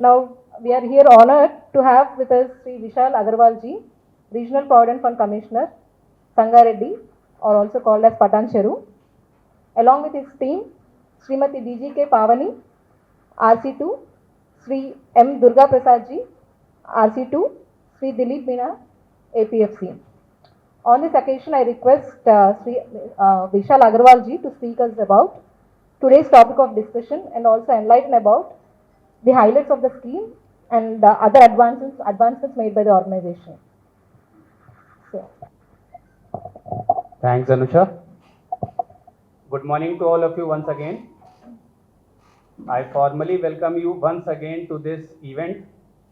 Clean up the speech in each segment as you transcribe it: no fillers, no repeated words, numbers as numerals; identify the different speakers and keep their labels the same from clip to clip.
Speaker 1: Now, we are here honored to have with us Sri Vishal Agarwal ji, Regional Provident Fund Commissioner, Sangareddy, or also called as Pradhan Cheru. Along with his team, Srimati DGK Pavani, RC2, Sri M. Durga Prasad ji, RC2, Sri Dilip Meena, APFC. On this occasion, I request Sri Vishal Agarwal ji to speak us about today's topic of discussion and also enlighten about the highlights of the scheme and other advancements made by the organization. So.
Speaker 2: Thanks, Anusha. Good morning to all of you once again. I formally welcome you once again to this event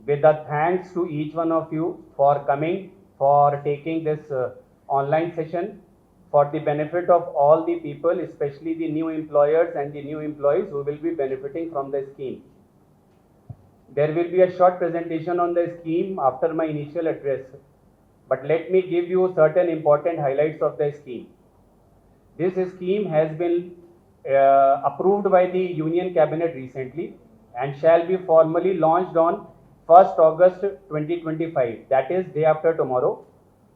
Speaker 2: with a thanks to each one of you for coming, for taking this online session for the benefit of all the people, especially the new employers and the new employees who will be benefiting from the scheme. There will be a short presentation on the scheme after my initial address, but let me give you certain important highlights of the scheme. This scheme has been approved by the Union Cabinet recently and shall be formally launched on 1st August 2025, that is day after tomorrow.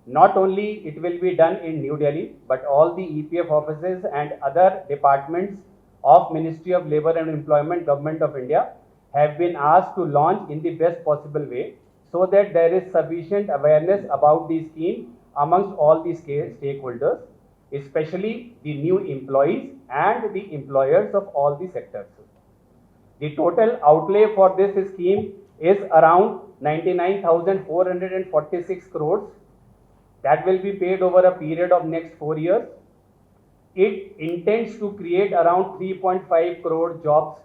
Speaker 2: Not only it will be done in New Delhi, but all the EPF offices and other departments of Ministry of Labour and Employment, Government of India have been asked to launch in the best possible way so that there is sufficient awareness about the scheme amongst all the stakeholders, especially the new employees and the employers of all the sectors. The total outlay for this scheme is around 99,446 crores. That will be paid over a period of next 4 years. It intends to create around 3.5 crore jobs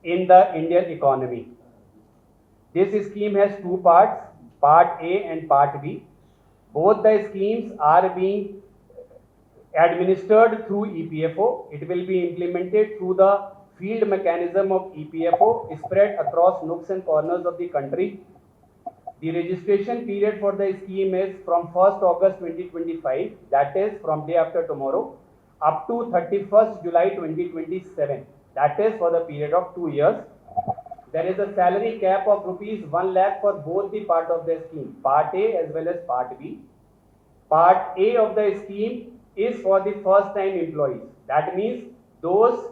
Speaker 2: in the Indian economy. This scheme has two parts, Part A and Part B. Both the schemes are being administered through EPFO. It will be implemented through the field mechanism of EPFO spread across nooks and corners of the country. The registration period for the scheme is from 1st August 2025, that is from day after tomorrow, up to 31st July 2027, that is for the period of 2 years. There is a salary cap of rupees 1 lakh for both the part of the scheme, Part A as well as Part B. Part A of the scheme is for the first time employees. That means those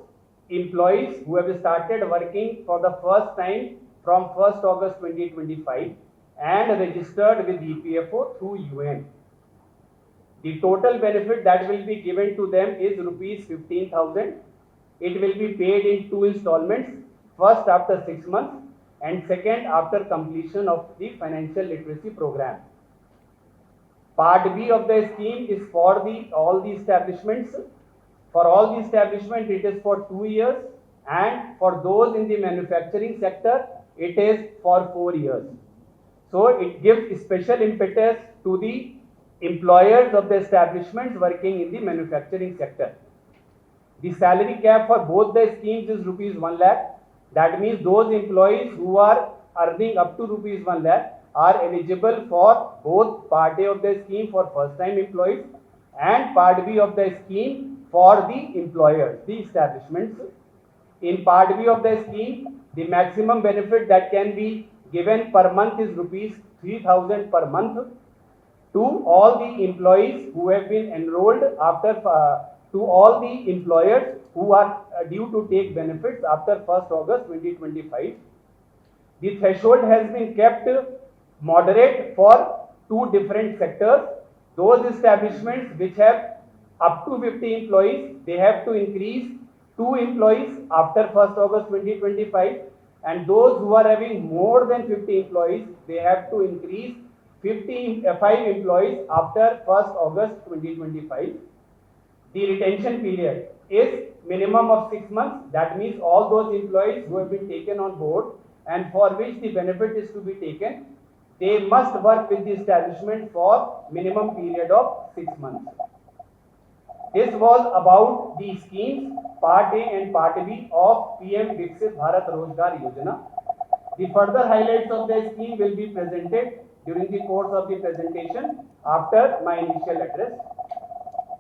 Speaker 2: employees who have started working for the first time from 1st August 2025 and registered with EPFO through UN. The total benefit that will be given to them is rupees 15,000. It will be paid in 2 installments, first after 6 months and second after completion of the financial literacy program. Part B of the scheme is for all the establishments. For all the establishment it is for 2 years, and for those in the manufacturing sector it is for 4 years. So it gives special impetus to the employers of the establishments working in the manufacturing sector. The salary cap for both the schemes is rupees 1 lakh. That means those employees who are earning up to rupees 1 lakh are eligible for both Part A of the scheme for first time employees and Part B of the scheme for the employers, the establishments. In Part B of the scheme, the maximum benefit that can be given per month is rupees 3,000 per month to all the employees who have been enrolled after to all the employers who are due to take benefits after 1st August 2025. The threshold has been kept moderate for 2 different sectors. Those establishments which have up to 50 employees, they have to increase 2 employees after 1st August 2025, and those who are having more than 50 employees, they have to increase 5 employees after 1st August 2025. The retention period is minimum of 6 months. That means all those employees who have been taken on board and for which the benefit is to be taken, they must work with the establishment for minimum period of 6 months. This was about the schemes Part A and Part B of PM-Viksit Bharat Rozgar Yojana. The further highlights of the scheme will be presented during the course of the presentation after my initial address.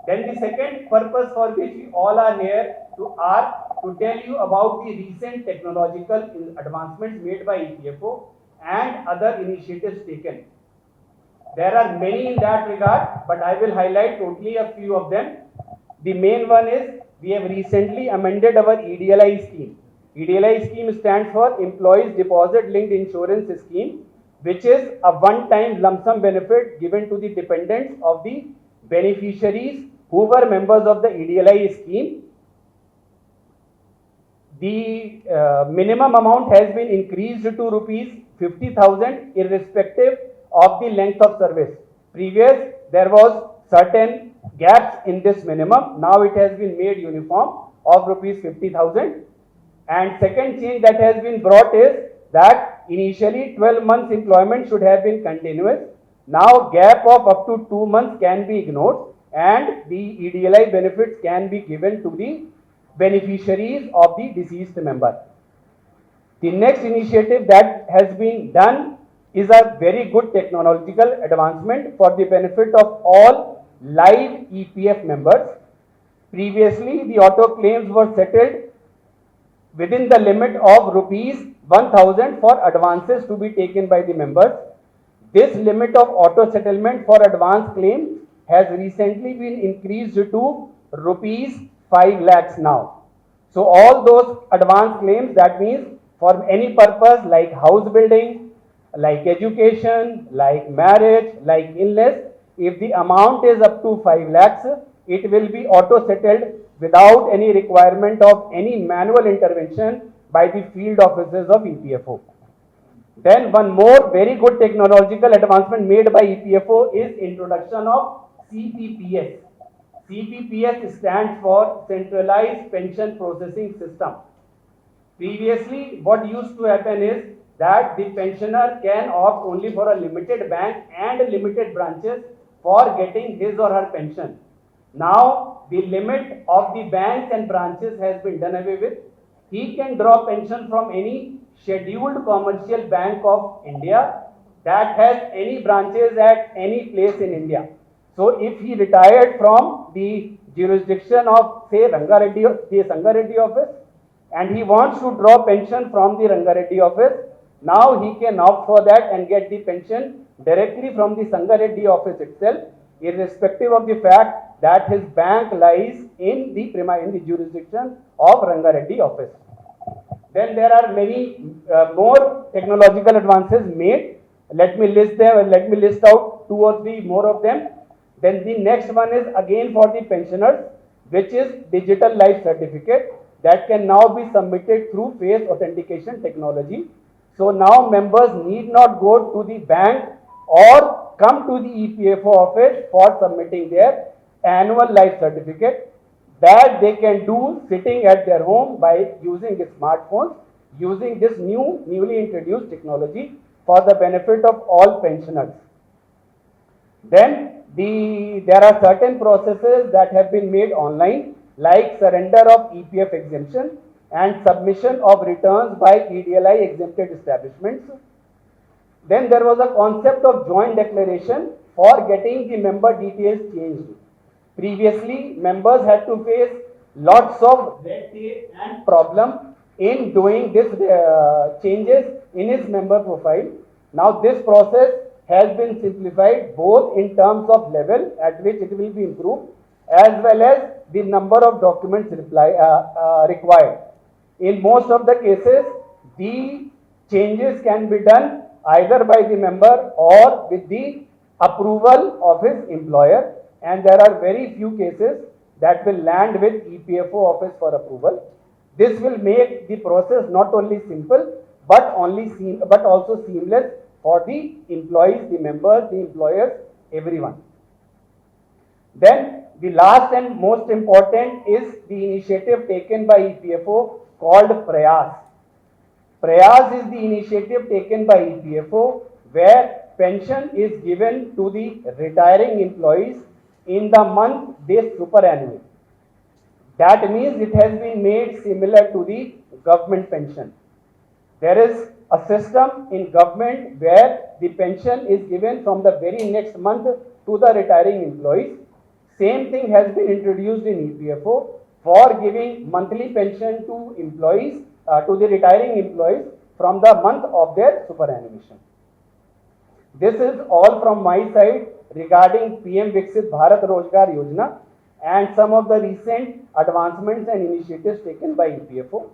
Speaker 2: Then the second purpose for which we all are here are to tell you about the recent technological advancements made by EPFO and other initiatives taken. There are many in that regard, but I will highlight totally a few of them. The main one is we have recently amended our EDLI scheme. EDLI scheme stands for Employees Deposit Linked Insurance Scheme, which is a one-time lump sum benefit given to the dependents of the beneficiaries who were members of the EDLI scheme. The minimum amount has been increased to rupees 50,000 irrespective of the length of service. Previous, there was certain gaps in this minimum. Now it has been made uniform of rupees 50,000. And second change that has been brought is that initially 12 months employment should have been continuous. Now gap of up to 2 months can be ignored and the EDLI benefits can be given to the beneficiaries of the deceased member. The next initiative that has been done is a very good technological advancement for the benefit of all live EPF members. Previously, the auto claims were settled within the limit of rupees 1,000 for advances to be taken by the members. This limit of auto settlement for advance claims has recently been increased to rupees 5 lakhs now. So all those advance claims, that means for any purpose like house building, like education, like marriage, like illness, if the amount is up to 5 lakhs, it will be auto settled without any requirement of any manual intervention by the field officers of EPFO. Then one more very good technological advancement made by EPFO is introduction of CPPS. CPPS stands for Centralized Pension Processing System. Previously, what used to happen is that the pensioner can opt only for a limited bank and limited branches for getting his or her pension. Now, the limit of the banks and branches has been done away with. He can draw pension from any scheduled commercial bank of India that has any branches at any place in India. So, if he retired from the jurisdiction of, say, Sangareddy office, and he wants to draw pension from the Rangareddy office, now he can opt for that and get the pension directly from the Sangareddy office itself, irrespective of the fact that his bank lies in the jurisdiction of Rangareddy office. Then there are many more technological advances made. Let me list them. Let me list out 2 or 3 more of them. Then the next one is again for the pensioners, which is digital life certificate that can now be submitted through face authentication technology. So now members need not go to the bank or come to the EPFO office for submitting their annual life certificate. That they can do sitting at their home by using a smartphone, using this newly introduced technology for the benefit of all pensioners. Then there are certain processes that have been made online, like surrender of EPF exemption and submission of returns by EDLI exempted establishments. Then there was a concept of joint declaration for getting the member details changed. Previously, members had to face lots of red tape and problem in doing this changes in his member profile. Now this process has been simplified both in terms of level at which it will be improved as well as the number of documents required. In most of the cases, the changes can be done either by the member or with the approval of his employer, and there are very few cases that will land with EPFO office for approval. This will make the process not only simple but also seamless for the employees, the members, the employers, everyone. Then the last and most important is the initiative taken by EPFO called Prayas. Prayas is the initiative taken by EPFO where pension is given to the retiring employees in the month they superannuate. That means it has been made similar to the government pension. There is a system in government where the pension is given from the very next month to the retiring employees. Same thing has been introduced in EPFO for giving monthly pension to employees, to the retiring employees from the month of their superannuation. This is all from my side regarding PM Viksit Bharat Rozgar Yojana and some of the recent advancements and initiatives taken by EPFO.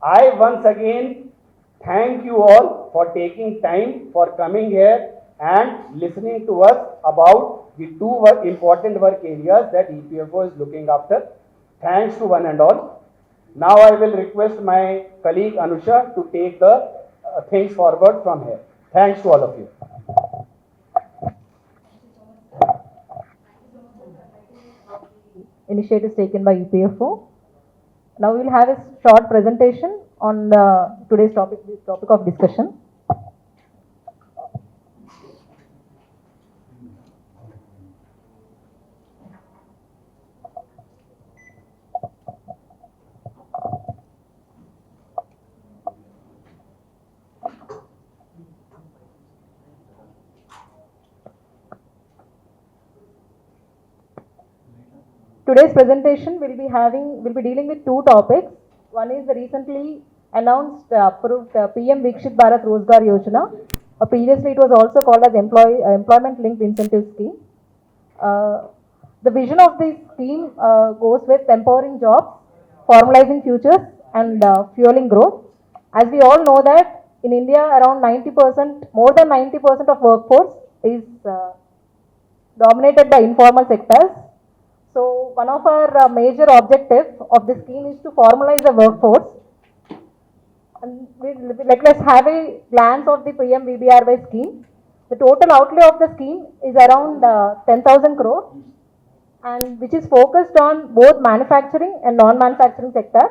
Speaker 2: I once again thank you all for taking time for coming here and listening to us about the two important work areas that EPFO is looking after. Thanks to one and all. Now I will request my colleague Anusha to take the things forward from here. Thanks to all of you.
Speaker 1: Initiatives taken by EPFO. Now we will have a short presentation on today's topic of discussion. Today's presentation will be dealing with two topics. One is the recently announced approved PM Viksit Bharat Rozgar Yojana. Previously it was also called as employment linked incentive scheme. The vision of this scheme goes with empowering jobs, formalizing futures and fueling growth. As we all know that in India around 90%, more than 90% of workforce is dominated by informal sectors. So one of our major objectives of this scheme is to formalize the workforce. And let's have a glance of the PMVBRY scheme. The total outlay of the scheme is around 10,000 crore, and which is focused on both manufacturing and non-manufacturing sectors.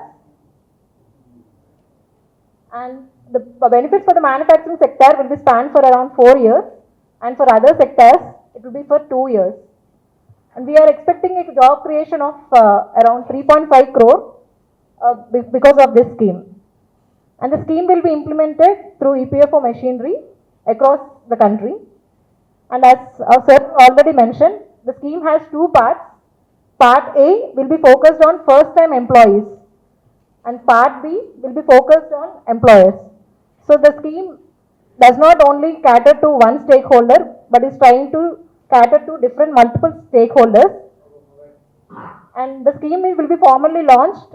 Speaker 1: And the benefits for the manufacturing sector will be spanned for around 4 years, and for other sectors it will be for 2 years. And we are expecting a job creation of around 3.5 crore because of this scheme. And the scheme will be implemented through EPFO machinery across the country. And as sir already mentioned, the scheme has two parts. Part A will be focused on first-time employees, and Part B will be focused on employers. So the scheme does not only cater to one stakeholder, but is trying to cater to different multiple stakeholders. And the scheme will be formally launched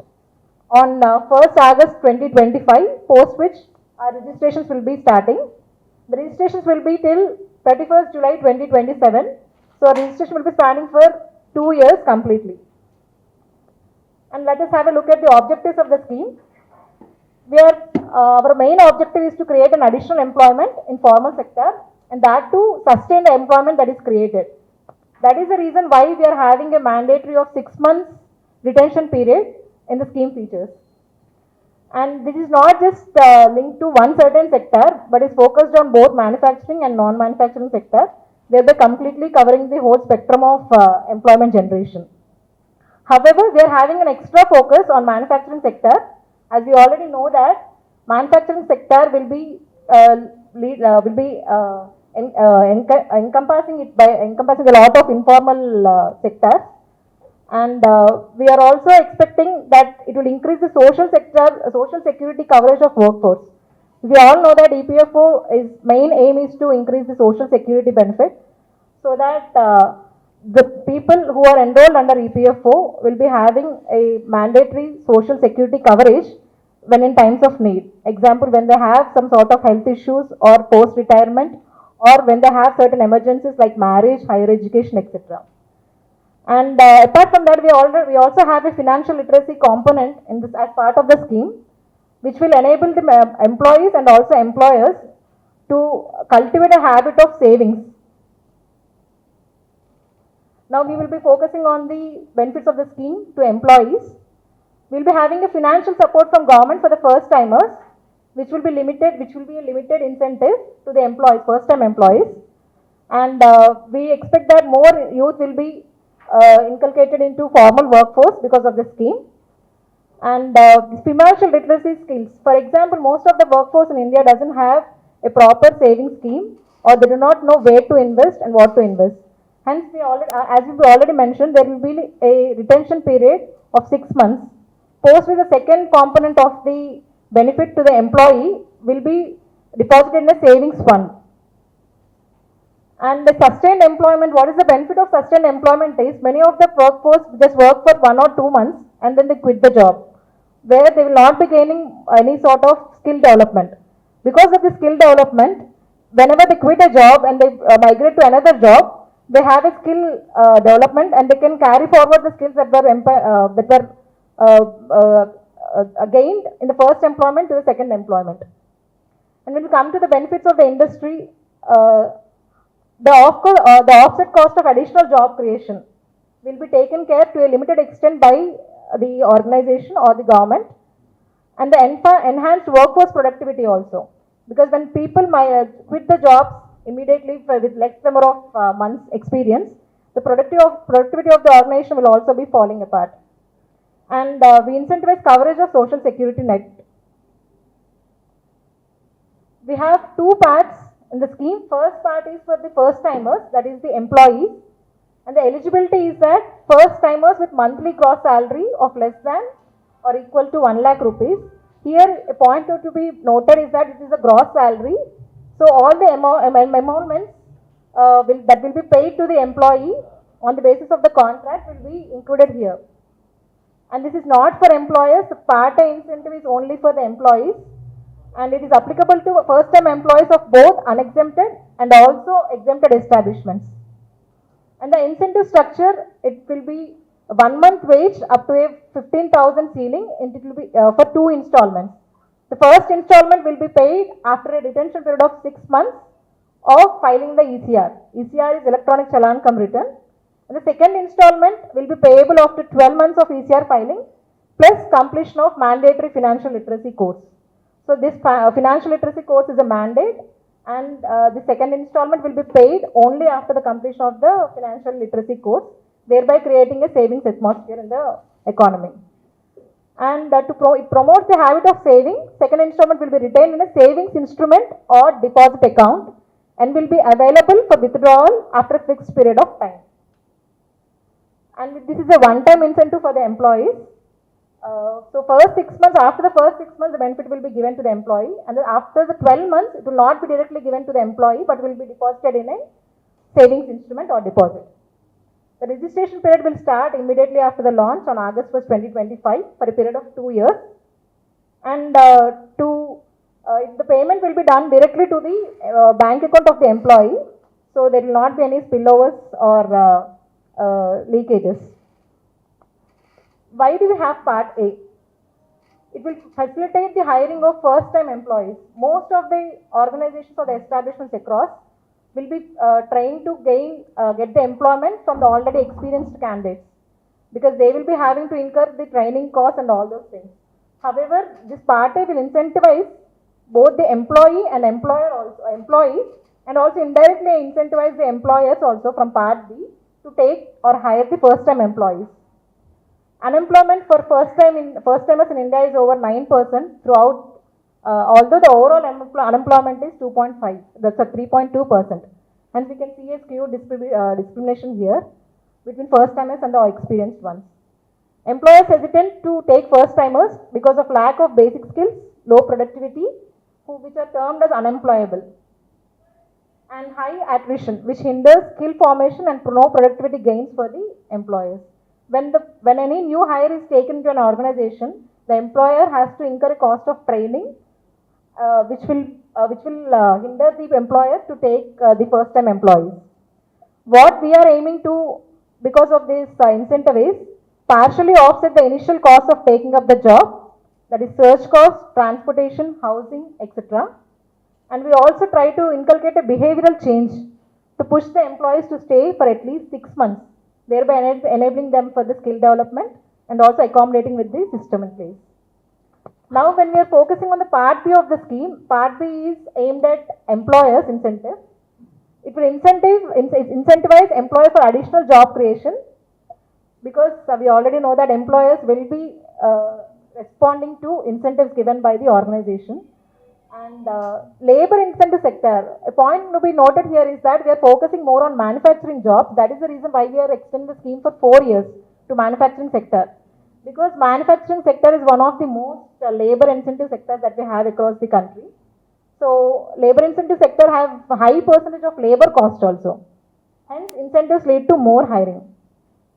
Speaker 1: on 1st August 2025, post which our registrations will be starting. The registrations will be till 31st July 2027. So registration will be spanning for 2 years completely. And let us have a look at the objectives of the scheme. Our main objective is to create an additional employment in formal sector, and that to sustain the employment that is created. That is the reason why we are having a mandatory of 6 months retention period in the scheme features. And this is not just linked to one certain sector, but is focused on both manufacturing and non-manufacturing sector, thereby completely covering the whole spectrum of employment generation. However, we are having an extra focus on manufacturing sector, as we already know that manufacturing sector will be encompassing a lot of informal sectors. And we are also expecting that it will increase the social security coverage of workforce. We all know that EPFO main aim is to increase the social security benefit, so that the people who are enrolled under EPFO will be having a mandatory social security coverage when in times of need. Example, when they have some sort of health issues or post-retirement, or when they have certain emergencies like marriage, higher education, etc. And apart from that, we also have a financial literacy component in this as part of the scheme, which will enable the employees and also employers to cultivate a habit of savings. Now we will be focusing on the benefits of the scheme to employees. We will be having a financial support from government for the first timers, which will be a limited incentive to the employees, first time employees. And we expect that more youth will be inculcated into formal workforce because of the scheme. And financial literacy skills. For example, most of the workforce in India doesn't have a proper saving scheme, or they do not know where to invest and what to invest. Hence, as we already mentioned, there will be a retention period of 6 months. Post with the second component of the benefit to the employee will be deposited in a savings fund. And the sustained employment, what is the benefit of sustained employment is many of the workforce just work for 1 or 2 months and then they quit the job, where they will not be gaining any sort of skill development. Because of the skill development, whenever they quit a job and they migrate to another job, they have a skill development and they can carry forward the skills that were gained in the first employment to the second employment. And when we come to the benefits of the industry, the offset cost of additional job creation will be taken care to a limited extent by the organization or the government, and the enhanced workforce productivity also, because when people quit the jobs immediately with less number of months experience, the productivity of the organization will also be falling apart. And we incentivize coverage of social security net. We have two parts in the scheme. First part is for the first timers, that is the employees, and the eligibility is that first timers with monthly gross salary of less than or equal to 1 lakh rupees. Here a point to be noted is that it is a gross salary, so all the emoluments that will be paid to the employee on the basis of the contract will be included here. And this is not for employers. The part A incentive is only for the employees, and it is applicable to first time employees of both unexempted and also exempted establishments. And the incentive structure, it will be 1 month wage up to a 15,000 ceiling, and it will be for 2 installments. The first installment will be paid after a detention period of 6 months of filing the ECR. ECR is electronic challan cum return. And the second installment will be payable after 12 months of ECR filing plus completion of mandatory financial literacy course. So this financial literacy course is a mandate, and the second installment will be paid only after the completion of the financial literacy course, thereby creating a savings atmosphere in the economy. And it promotes the habit of saving. Second installment will be retained in a savings instrument or deposit account and will be available for withdrawal after a fixed period of time. And this is a one-time incentive for the employees. So first 6 months, after the first 6 months, the benefit will be given to the employee, and then after the 12 months, it will not be directly given to the employee, but will be deposited in a savings instrument or deposit. The registration period will start immediately after the launch on August 1st, 2025 for a period of 2 years, and the payment will be done directly to the bank account of the employee, so there will not be any spillovers or leakages. Why do we have part A? It will facilitate the hiring of first time employees. Most of the organizations or the establishments across will be trying to get the employment from the already experienced candidates, because they will be having to incur the training costs and all those things. However, this part A will incentivize both the employee and employees, and also indirectly incentivize the employers also from part B to take or hire the first time employees. Unemployment for first timers in India is over 9% throughout, although the overall unemployment is 2.5, that's a 3.2%. Hence we can see a skewed discrimination here between first timers and the experienced ones. Employers hesitant to take first timers because of lack of basic skills, low productivity, which are termed as unemployable, and high attrition, which hinders skill formation and no productivity gains for the employers. When any new hire is taken into an organization, the employer has to incur a cost of training, which will hinder the employer to take the first time employees. What we are aiming to, because of this incentive, is partially offset the initial cost of taking up the job, that is search cost, transportation, housing, etc. And we also try to inculcate a behavioral change to push the employees to stay for at least 6 months, thereby enabling them for the skill development and also accommodating with the system in place. Now, when we are focusing on the part B of the scheme, part B is aimed at employers' incentive. It will incentivize employers for additional job creation, because we already know that employers will be responding to incentives given by the organization. And labor incentive sector, a point to be noted here is that we are focusing more on manufacturing jobs. That is the reason why we are extending the scheme for 4 years to manufacturing sector. because manufacturing sector is one of the most labor intensive sectors that we have across the country. So labor intensive sector have high percentage of labor cost also. Hence incentives lead to more hiring.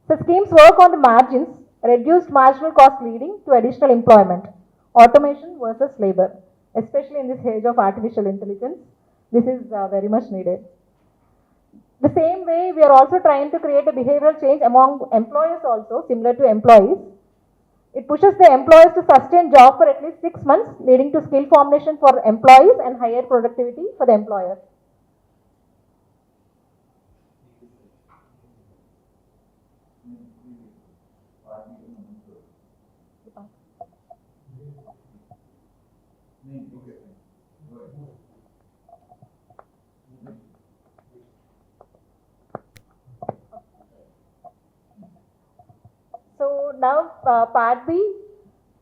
Speaker 1: So schemes work on the margins, reduced marginal cost leading to additional employment, automation versus labor, especially in this age of artificial intelligence. This is very much needed. The same way, we are also trying to create a behavioral change among employers also, similar to employees. It pushes the employers to sustain job for at least 6 months, leading to skill formation for employees and higher productivity for the employer. So now part B,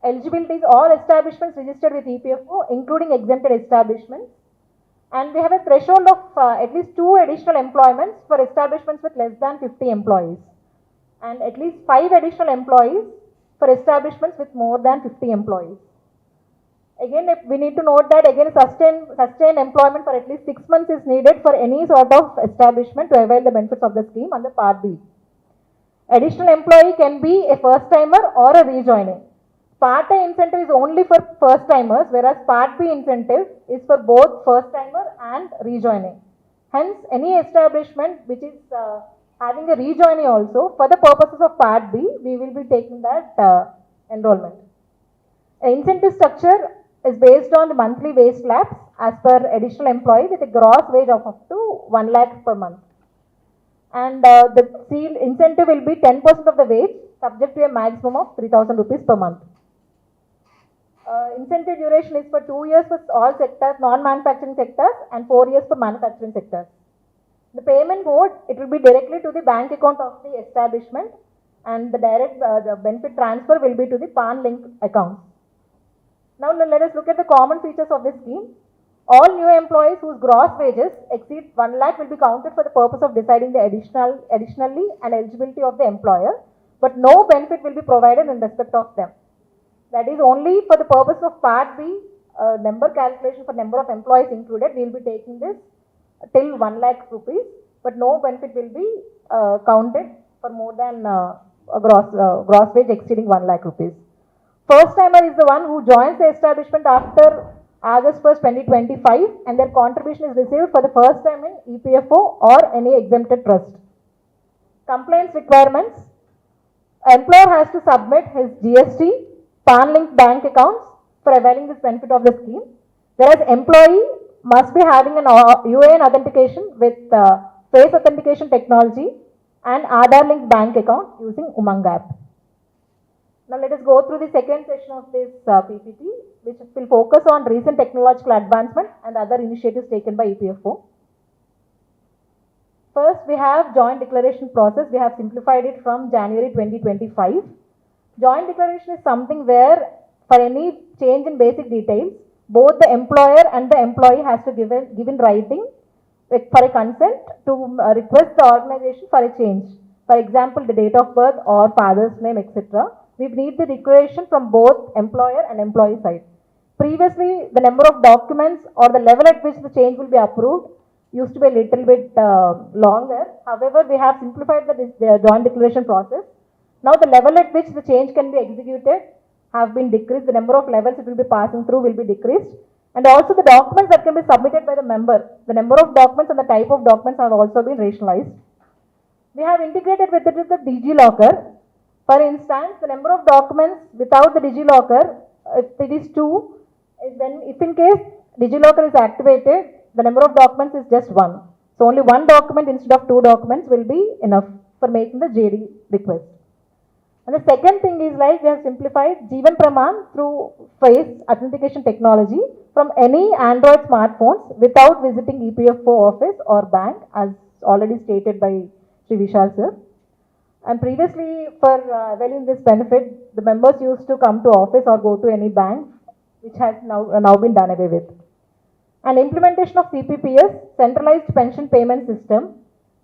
Speaker 1: eligibility is all establishments registered with EPFO, including exempted establishments. And we have a threshold of at least 2 additional employments for establishments with less than 50 employees, and at least 5 additional employees for establishments with more than 50 employees. Again, if we need to note that again sustained employment for at least 6 months is needed for any sort of establishment to avail the benefits of the scheme under Part B. Additional employee can be a first timer or a rejoining. Part A incentive is only for first timers, whereas Part B incentive is for both first timer and rejoining. Hence, any establishment which is having a rejoining also, for the purposes of Part B, we will be taking that enrollment. Incentive structure is based on the monthly wage slabs as per additional employee with a gross wage of up to 1 lakh per month. And the seal incentive will be 10% of the wage, subject to a maximum of 3,000 rupees per month. Incentive duration is for 2 years for all sectors, non-manufacturing sectors, and 4 years for manufacturing sectors. The payment mode, it will be directly to the bank account of the establishment, and the direct the benefit transfer will be to the PAN link account. Now let us look at the common features of this scheme. All new employees whose gross wages exceed 1 lakh will be counted for the purpose of deciding the additionally and eligibility of the employer, but no benefit will be provided in respect of them. That is only for the purpose of Part B, number calculation for number of employees included. We will be taking this till 1 lakh rupees, but no benefit will be counted for more than a gross wage exceeding 1 lakh rupees. First timer is the one who joins the establishment after August 1st, 2025, and their contribution is received for the first time in EPFO or any exempted trust. Compliance requirements. Employer has to submit his GST, PAN linked bank accounts for availing this benefit of the scheme, whereas employee must be having an UAN authentication with face authentication technology and Aadhaar linked bank account using Umang app. Now let us go through the second session of this PPT, which will focus on recent technological advancement and other initiatives taken by EPFO. First, we have joint declaration process. We have simplified it from January 2025. Joint declaration is something where for any change in basic details, both the employer and the employee has to give in writing for a consent to request the organization for a change. For example, the date of birth or father's name, etc. We need the declaration from both employer and employee side. Previously, the number of documents or the level at which the change will be approved used to be a little bit longer. However, we have simplified the joint declaration process. Now, the level at which the change can be executed have been decreased. The number of levels it will be passing through will be decreased. And also the documents that can be submitted by the member, the number of documents and the type of documents have also been rationalized. We have integrated with it the DigiLocker. For instance, the number of documents without the DigiLocker, if it is 2, then if in case DigiLocker is activated, the number of documents is just 1. So only 1 document instead of 2 documents will be enough for making the JD request. And the second thing is like we have simplified Jeevan Praman through face authentication technology from any Android smartphones without visiting EPFO office or bank, as already stated by Sri Vishal sir. And previously, for availing this benefit, the members used to come to office or go to any bank, which has now been done away with. And implementation of CPPS, centralized pension payment system.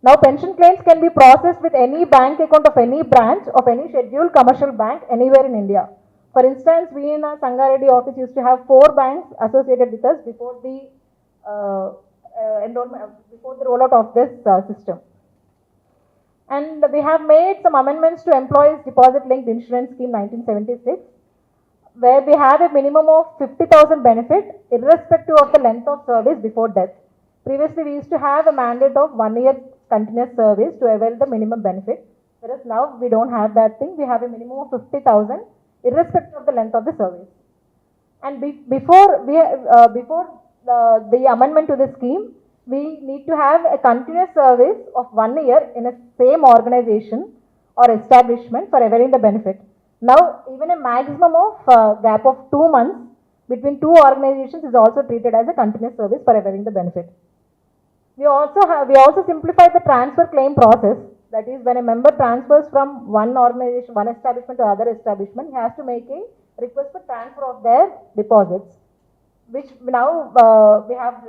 Speaker 1: Now pension claims can be processed with any bank account of any branch of any scheduled commercial bank anywhere in India. For instance, we in our Sangareddy office used to have 4 banks associated with us before the enrollment, before the rollout of this system. And we have made some amendments to Employees Deposit Linked Insurance Scheme 1976, where we have a minimum of 50,000 benefit irrespective of the length of service before death. Previously, we used to have a mandate of 1 year continuous service to avail the minimum benefit, whereas now we don't have that thing. We have a minimum of 50,000 irrespective of the length of the service. And before the amendment to the scheme, we need to have a continuous service of 1 year in a same organization or establishment for availing the benefit. Now, even a maximum of gap of 2 months between two organizations is also treated as a continuous service for availing the benefit. We also simplified the transfer claim process. That is, when a member transfers from one organization, one establishment to other establishment, he has to make a request for transfer of their deposits, which now we have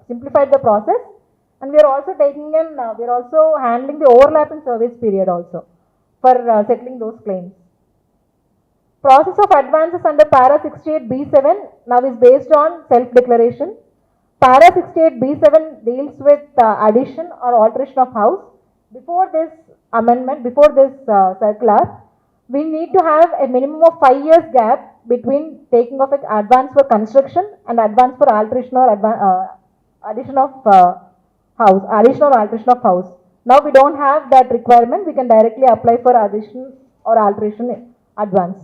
Speaker 1: simplified the process, and we are also handling the overlap in service period also for settling those claims. Process of advances under Para 68B7 now is based on self-declaration. Para 68B7 deals with addition or alteration of house. Before this amendment, before this circular, we need to have a minimum of 5 years gap between taking of an advance for construction and advance for alteration or addition of house, addition or alteration of house. Now we don't have that requirement. We can directly apply for addition or alteration advance.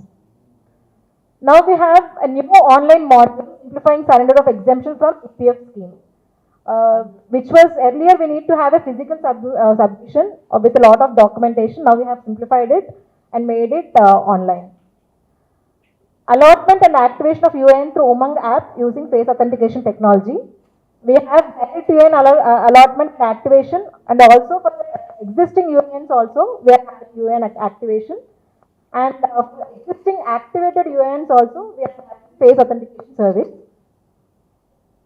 Speaker 1: Now we have a new online model simplifying surrender of exemption from EPF scheme, which was earlier we need to have a physical submission with a lot of documentation. Now we have simplified it and made it online. Allotment and activation of UAN through Umang app using face authentication technology. We have direct UAN allotment and activation, and also for the existing UANs also we have UAN activation. And for existing activated UANs also, we have face authentication service.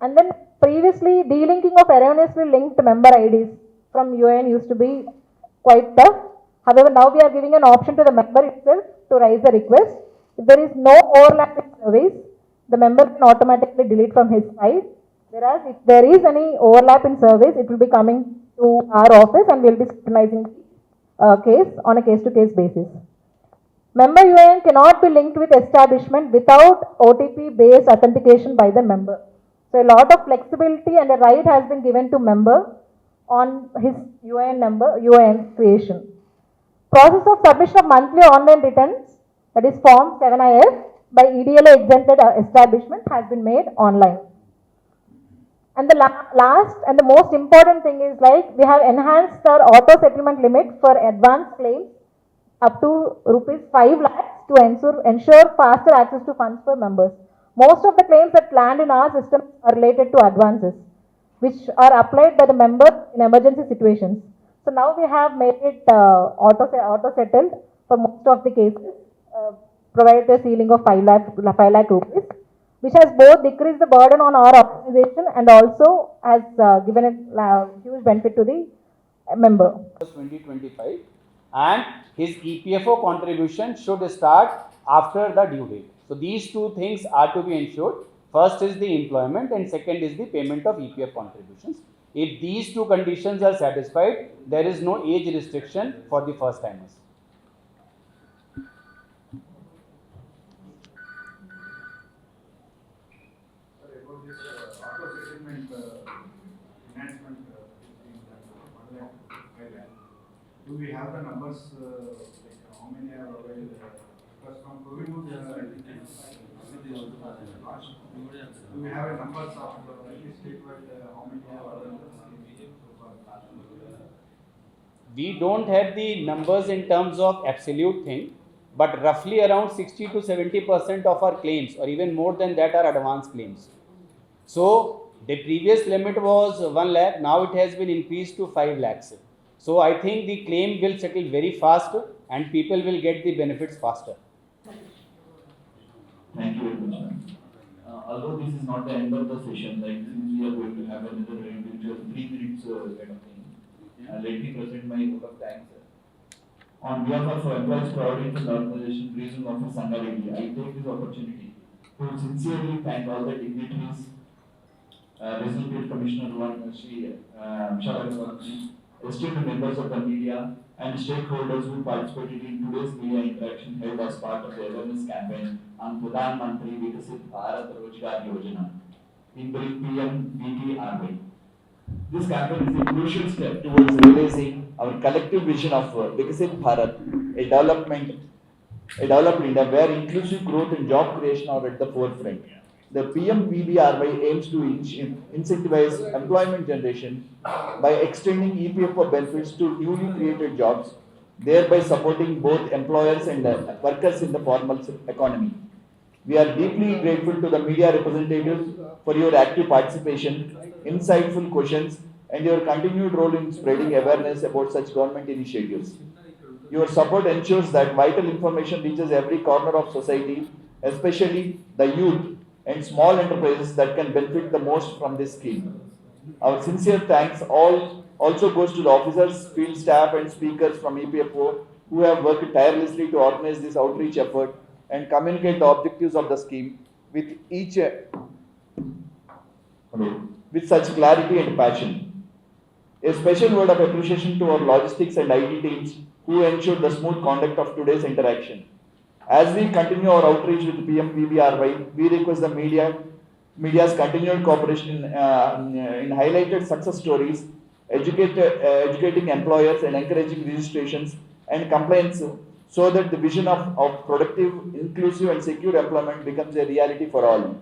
Speaker 1: And then previously, delinking of erroneously linked member IDs from UAN used to be quite tough. However, now we are giving an option to the member itself to raise a request. If there is no overlap in service, the member can automatically delete from his side. Whereas if there is any overlap in service, it will be coming to our office and we will be scrutinizing the case on a case-to-case basis. Member UAN cannot be linked with establishment without OTP-based authentication by the member. So a lot of flexibility and a right has been given to member on his UAN creation. Process of submission of monthly online returns, that is Form 7IF, by EDLA exempted establishment has been made online. And the last and the most important thing is like we have enhanced our auto settlement limit for advance claims up to rupees 5 lakhs to ensure faster access to funds for members. Most of the claims that land in our system are related to advances, which are applied by the member in emergency situations. So now we have made it auto settled for most of the cases, provided a ceiling of 5 lakh rupees, which has both decreased the burden on our organization and also has given a huge benefit to the member.
Speaker 2: 2025, and his EPFO contribution should start after the due date. So these two things are to be ensured. First is the employment and second is the payment of EPF contributions. If these two conditions are satisfied, there is no age restriction for the first timers.
Speaker 3: Do we have the numbers, like how many are available? Because from COVID, do we have a numbers of statewide how many are available?
Speaker 2: We don't have the numbers in terms of absolute thing, but roughly around 60 to 70% of our claims, or even more than that, are advance claims. So the previous limit was 1 lakh, now it has been increased to 5 lakhs. So I think the claim will settle very fast and people will get the benefits faster.
Speaker 4: Thank you very much. Although this is not the end of the session, like since we are going to have another individual 3 minutes kind of thing, Let me present my vote of thanks. On behalf of Employees Provident Fund Organization, Regional Office Sangareddy, I take this opportunity to sincerely thank all the dignitaries, Regional Field Commissioner One, Shri Vishwakarma, esteemed members of the media, and stakeholders who participated in today's media interaction held as part of the awareness campaign on Pradhan Mantri Rozgar Yojana in PMVBRY. This campaign is a crucial step towards realizing our collective vision of Viksit Bharat, a developed India where inclusive growth and job creation are at the forefront. The PMVBRY aims to incentivize employment generation by extending EPFO benefits to newly created jobs, thereby supporting both employers and workers in the formal economy. We are deeply grateful to the media representatives for your active participation, insightful questions, and your continued role in spreading awareness about such government initiatives. Your support ensures that vital information reaches every corner of society, especially the youth and small enterprises that can benefit the most from this scheme. Our sincere thanks also goes to the officers, field staff, and speakers from EPFO who have worked tirelessly to organize this outreach effort and communicate the objectives of the scheme with with such clarity and passion. A special word of appreciation to our logistics and IT teams who ensured the smooth conduct of today's interaction. As we continue our outreach with PMVBRY, we request the media's continued cooperation in highlighted success stories, educating employers and encouraging registrations and compliance so that the vision of productive, inclusive and secure employment becomes a reality for all.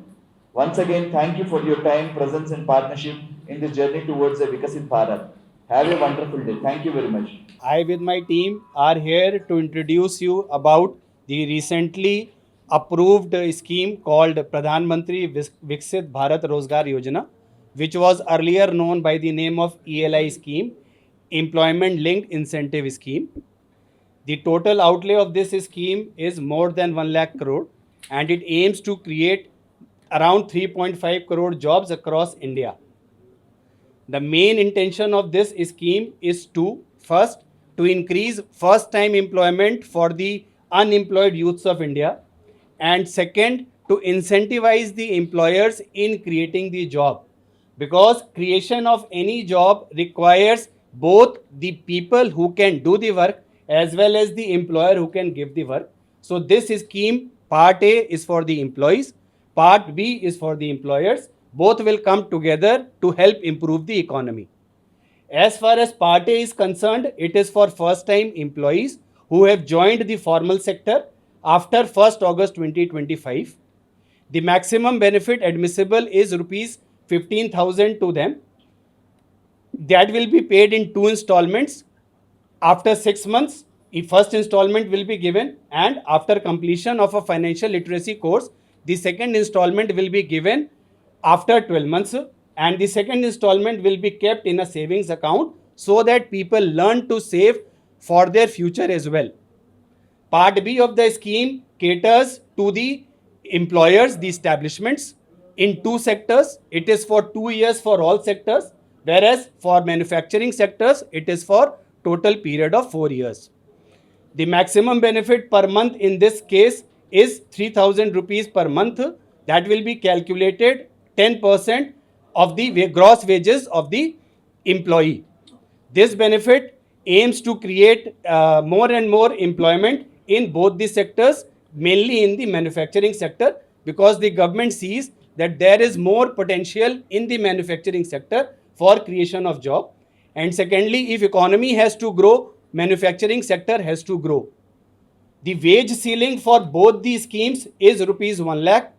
Speaker 4: Once again, thank you for your time, presence and partnership in this journey towards a Vikasit Bharat. Have a wonderful day. Thank you very much.
Speaker 2: I with my team are here to introduce you about the recently approved scheme called Pradhan Mantri Viksit Bharat Rozgar Yojana, which was earlier known by the name of ELI scheme, Employment Linked Incentive Scheme. The total outlay of this scheme is more than 1 lakh crore and it aims to create around 3.5 crore jobs across India. The main intention of this scheme is to first to increase first time employment for the unemployed youths of India, and second to incentivize the employers in creating the job, because creation of any job requires both the people who can do the work as well as the employer who can give the work. So this scheme, part A is for the employees, part B is for the employers. Both will come together to help improve the economy. As far as part A is concerned, it is for first time employees who have joined the formal sector after 1st August 2025. The maximum benefit admissible is rupees 15,000 to them. That will be paid in 2 installments. After 6 months, the first installment will be given, and after completion of a financial literacy course, the second installment will be given after 12 months, and the second installment will be kept in a savings account so that people learn to save for their future as well. Part B of the scheme caters to the employers, the establishments, in 2 sectors. It is for 2 years for all sectors, whereas for manufacturing sectors, it is for total period of 4 years. The maximum benefit per month in this case is 3,000 rupees per month. That will be calculated 10% of the gross wages of the employee. This benefit aims to create more and more employment in both the sectors, mainly in the manufacturing sector, because the government sees that there is more potential in the manufacturing sector for creation of job. And secondly, if economy has to grow, manufacturing sector has to grow. The wage ceiling for both these schemes is rupees 1 lakh.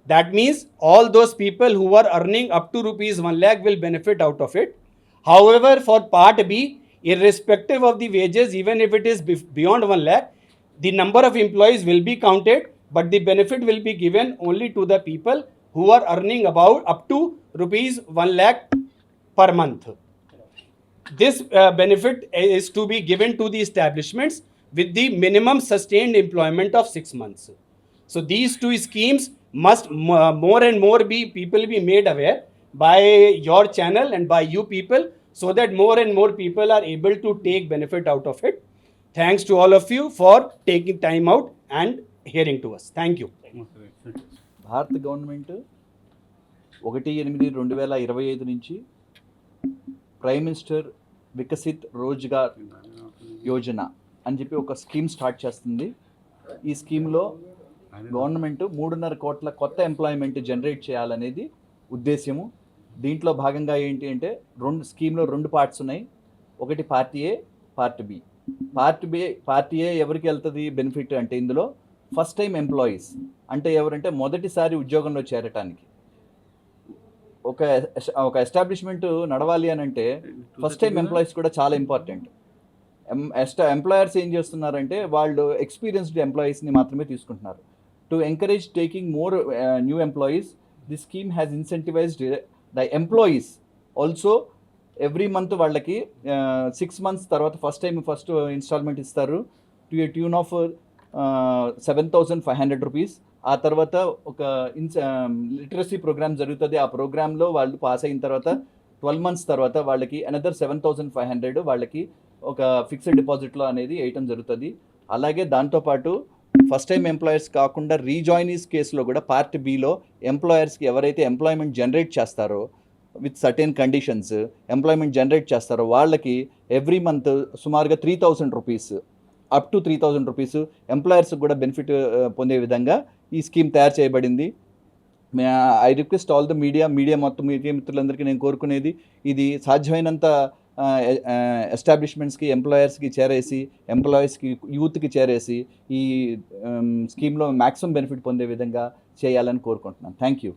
Speaker 2: That means all those people who are earning up to rupees 1 lakh will benefit out of it. However, for part B, irrespective of the wages, even if it is beyond 1 lakh, the number of employees will be counted, but the benefit will be given only to the people who are earning about up to rupees 1 lakh per month. This benefit is to be given to the establishments with the minimum sustained employment of 6 months. So these 2 schemes must more and more people be made aware by your channel and by you people, so that more and more people are able to take benefit out of it. Thanks to all of you for taking time out and hearing to us. Thank you.
Speaker 4: భారత government 1/8/2025 నుంచి prime minister Viksit Rozgar Yojana అని చెప్పి ఒక scheme start చేస్తుంది. ఈ స్కీమ్లో government 3.5 కోట్ల కొత్త ఎంప్లాయ్మెంట్ జనరేట్ చేయాలనేది ఉద్దేశ్యము. దీంట్లో భాగంగా ఏంటి అంటే స్కీమ్లో 2 పార్ట్స్ ఉన్నాయి. ఒకటి part A, part B. Part A ఎవరికి వెళ్తుంది బెనిఫిట్ అంటే ఇందులో ఫస్ట్ టైం ఎంప్లాయీస్ అంటే ఎవరంటే మొదటిసారి ఉద్యోగంలో చేరటానికి. ఒక ఎస్టాబ్లిష్మెంట్ నడవాలి అని అంటే ఫస్ట్ టైం ఎంప్లాయీస్ కూడా చాలా ఇంపార్టెంట్. ఎంప్లాయర్స్ ఏం చేస్తున్నారంటే వాళ్ళు ఎక్స్పీరియన్స్డ్ ఎంప్లాయీస్ని మాత్రమే తీసుకుంటున్నారు. To encourage taking more new employees, the scheme has incentivized the employees also. Every month వాళ్ళకి 6 months తర్వాత ఫస్ట్ ఇన్స్టాల్మెంట్ ఇస్తారు to a tune of 7,500 rupees. ఆ తర్వాత ఒక లిటరసీ ప్రోగ్రామ్ జరుగుతుంది. ఆ ప్రోగ్రాంలో వాళ్ళు పాస్ అయిన తర్వాత 12 months తర్వాత వాళ్ళకి అనదర్ 7,500 వాళ్ళకి ఒక ఫిక్స్డ్ డిపాజిట్లో అనేది వేయటం జరుగుతుంది. అలాగే దాంతోపాటు ఫస్ట్ టైం ఎంప్లాయర్స్ కాకుండా రీజాయినీస్ కేసులో కూడా పార్ట్ బిలో ఎంప్లాయర్స్కి ఎవరైతే ఎంప్లాయ్మెంట్ జనరేట్ చేస్తారో with certain conditions employment generate చేస్తారో వాళ్ళకి ఎవ్రీ మంత్ సుమారుగా 3,000 రూపీస్ అప్ టు 3,000 రూపీస్ ఎంప్లాయర్స్కి కూడా బెనిఫిట్ పొందే విధంగా ఈ స్కీమ్ తయారు చేయబడింది. I request all the media మొత్తం మీడియా మిత్రులందరికీ నేను కోరుకునేది ఇది సాధ్యమైనంత ఎస్టాబ్లిష్మెంట్స్కి ఎంప్లాయర్స్కి చేరేసి ఎంప్లాయీస్కి యూత్కి చేరేసి ఈ స్కీమ్లో మ్యాక్సిమం బెనిఫిట్ పొందే విధంగా చేయాలని కోరుకుంటున్నాను. Thank you.